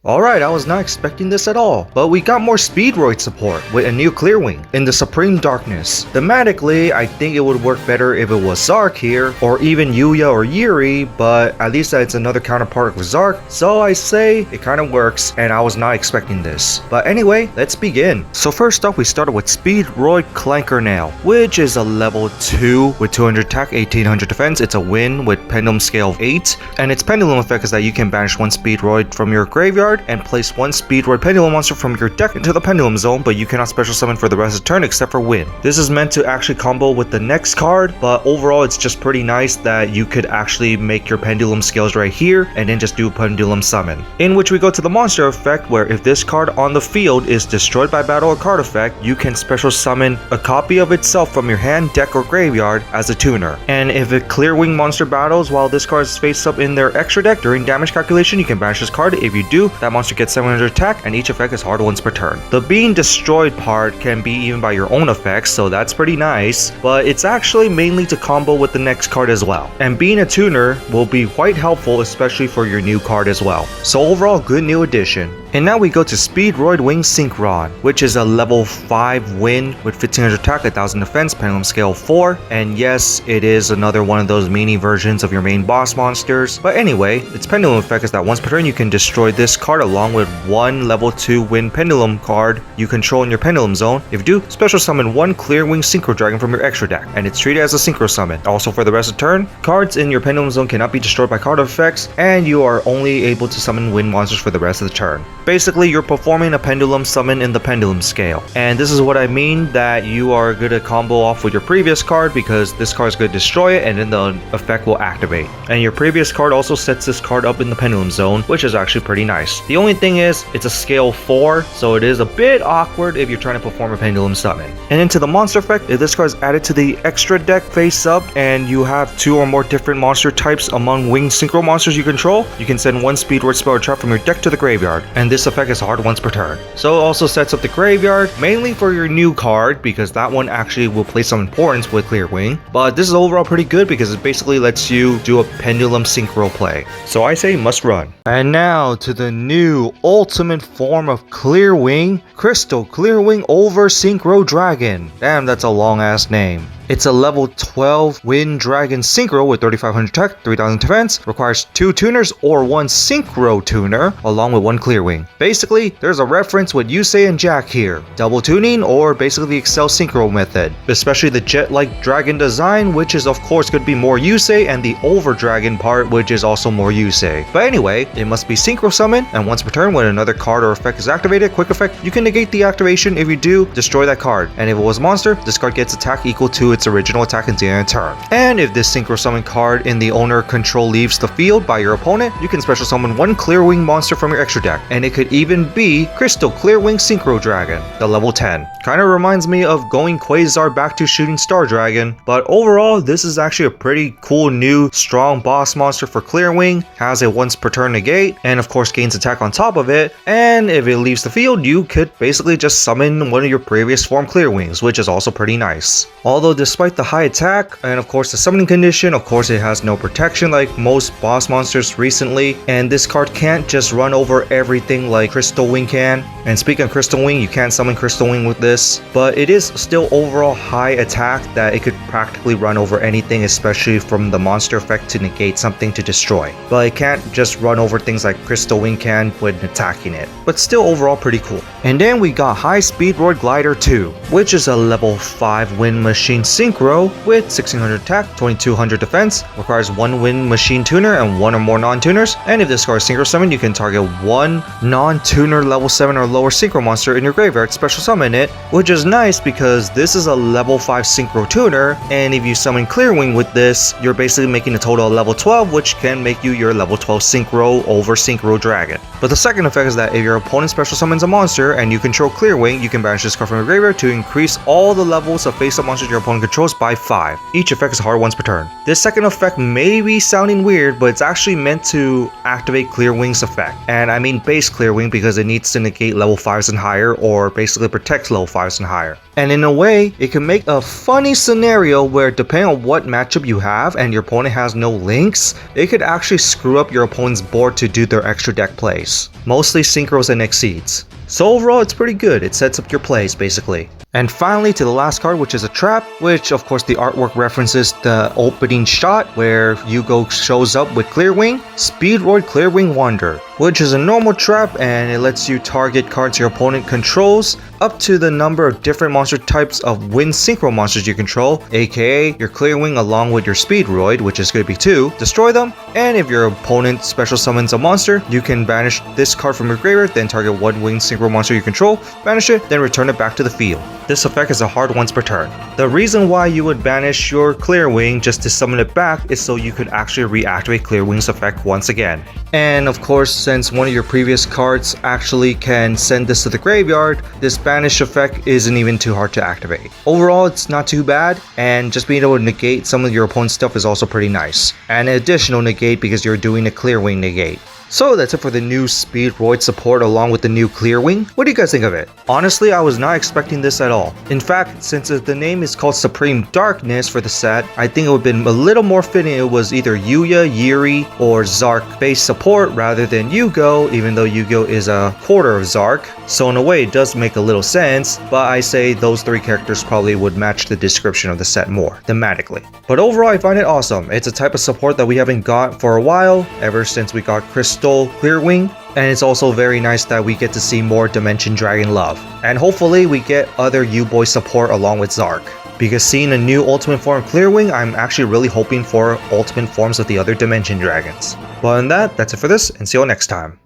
Alright, I was not expecting this at all, but we got more Speedroid support with a new Clearwing in the Supreme Darkness. Thematically, I think it would work better if it was Zark here, or even Yuya or Yuri, but at least it's another counterpart of Zark, so I say it kind of works, and I was not expecting this. But anyway, let's begin. So first off, we started with Speedroid Clackernail, which is a level 2 with 200 attack, 1800 defense. It's a win with Pendulum Scale of 8, and its pendulum effect is that you can banish one Speedroid from your graveyard and place one Speedroid Pendulum monster from your deck into the Pendulum Zone, but you cannot special summon for the rest of the turn except for win. This is meant to actually combo with the next card, but overall it's just pretty nice that you could actually make your Pendulum Scales right here and then just do Pendulum Summon. In which we go to the monster effect, where if this card on the field is destroyed by battle or card effect, you can special summon a copy of itself from your hand, deck, or graveyard as a tuner. And if a Clearwing monster battles while this card is face up in their extra deck during damage calculation, you can banish this card. If you do, that monster gets 700 attack, and each effect is hard once per turn. The being destroyed part can be even by your own effects, so that's pretty nice, but it's actually mainly to combo with the next card as well. And being a tuner will be quite helpful, especially for your new card as well. So overall, good new addition. And now we go to Speedroid Wing Synchron, which is a level 5 win with 1500 attack, 1000 defense, pendulum scale 4. And yes, it is another one of those mini versions of your main boss monsters. But anyway, its pendulum effect is that once per turn you can destroy this card along with one level 2 win pendulum card you control in your pendulum zone. If you do, special summon one Clearwing Synchro Dragon from your extra deck, and it's treated as a synchro summon. Also for the rest of the turn, cards in your pendulum zone cannot be destroyed by card effects, and you are only able to summon win monsters for the rest of the turn. Basically, you're performing a pendulum summon in the pendulum scale. And this is what I mean, that you are going to combo off with your previous card, because this card is going to destroy it and then the effect will activate. And your previous card also sets this card up in the pendulum zone, which is actually pretty nice. The only thing is, it's a scale 4, so it is a bit awkward if you're trying to perform a pendulum summon. And into the monster effect, if this card is added to the extra deck face up and you have 2 or more different monster types among winged synchro monsters you control, you can send one Speedroid spell or trap from your deck to the graveyard, and this effect is hard once per turn. So it also sets up the graveyard mainly for your new card, because that one actually will play some importance with Clearwing. But this is overall pretty good because it basically lets you do a pendulum synchro play. So I say must run. And now to the new ultimate form of Clearwing, Crystal Clearwing over Synchro Dragon. Damn, that's a long ass name. It's a level 12 Wind Dragon Synchro with 3500 attack, 3000 defense, requires 2 tuners or 1 Synchro tuner along with 1 Clearwing. Basically, there's a reference with Yusei and Jack here. Double tuning, or basically the Excel Synchro method. Especially the jet-like dragon design, which is of course going to be more Yusei, and the over dragon part, which is also more Yusei. But anyway, it must be Synchro Summon, and once per turn when another card or effect is activated, quick effect, you can negate the activation. If you do, destroy that card. And if it was a monster, this card gets attack equal to its original attack at the end of turn. And if this Synchro Summon card in the owner control leaves the field by your opponent, you can special summon one Clearwing monster from your extra deck, and it could even be Crystal Clearwing Synchro Dragon, the level 10. Kinda reminds me of going Quasar back to shooting Star Dragon, but overall this is actually a pretty cool new strong boss monster for Clearwing. Has a once per turn negate, and of course gains attack on top of it, and if it leaves the field you could basically just summon one of your previous form Clearwings, which is also pretty nice. Although despite the high attack and of course the summoning condition, of course it has no protection like most boss monsters recently, and this card can't just run over everything like Crystal Wing can. And speaking of Crystal Wing, you can't summon Crystal Wing with this, but it is still overall high attack that it could practically run over anything, especially from the monster effect to negate something to destroy. But it can't just run over things like Crystal Wing can when attacking it, but still overall pretty cool. And then we got High-Speedroid Glider 2, which is a level 5 wind machine synchro with 1600 attack, 2200 defense, requires 1 wind machine tuner and 1 or more non-tuners, and if this card is synchro summon, you can target 1 non-tuner level 7 or lower synchro monster in your graveyard, special summon it, which is nice because this is a level 5 synchro tuner, and if you summon Clearwing with this, you're basically making a total of level 12, which can make you your level 12 synchro over Synchro Dragon. But the second effect is that if your opponent special summons a monster and you control Clearwing, you can banish this card from your graveyard to increase all the levels of face-up monsters your opponent opponent controls by 5. Each effect is hard once per turn. This second effect may be sounding weird, but it's actually meant to activate Clear Wing's effect. And I mean base Clear Wing because it needs to negate level 5s and higher, or basically protects level 5s and higher. And in a way, it can make a funny scenario where depending on what matchup you have and your opponent has no links, it could actually screw up your opponent's board to do their extra deck plays. Mostly synchros and exceeds. So overall, it's pretty good. It sets up your plays basically. And finally to the last card, which is a trap, which of course the artwork references the opening shot where Yugo shows up with Clear Wing, Speedroid Clearwing Wonder, which is a normal trap and it lets you target cards your opponent controls up to the number of different monster types of wind synchro monsters you control, aka your Clearwing along with your Speedroid, which is going to be 2, destroy them, and if your opponent special summons a monster, you can banish this card from your graveyard, then target one winged synchro monster you control, banish it, then return it back to the field. This effect is a hard once per turn. The reason why you would banish your Clearwing just to summon it back is so you could actually reactivate Clearwing's effect once again. And of course, since one of your previous cards actually can send this to the graveyard, this banish effect isn't even too hard to activate. Overall, it's not too bad, and just being able to negate some of your opponent's stuff is also pretty nice. And an additional negate because you're doing a Clearwing negate. So that's it for the new Speedroid support along with the new Clearwing. What do you guys think of it? Honestly, I was not expecting this at all. In fact, since the name is called Supreme Darkness for the set, I think it would have been a little more fitting it was either Yuya, Yuri, or Zark based support rather than Yugo, even though Yugo is a quarter of Zark. So in a way it does make a little sense, but I say those 3 characters probably would match the description of the set more, thematically. But overall I find it awesome. It's a type of support that we haven't got for a while, ever since we got Crystal Clearwing, and it's also very nice that we get to see more Dimension Dragon love. And hopefully we get other U-Boy support along with Zark. Because seeing a new ultimate form of Clearwing, I'm actually really hoping for ultimate forms of the other Dimension Dragons. But on that, that's it for this, and see you all next time.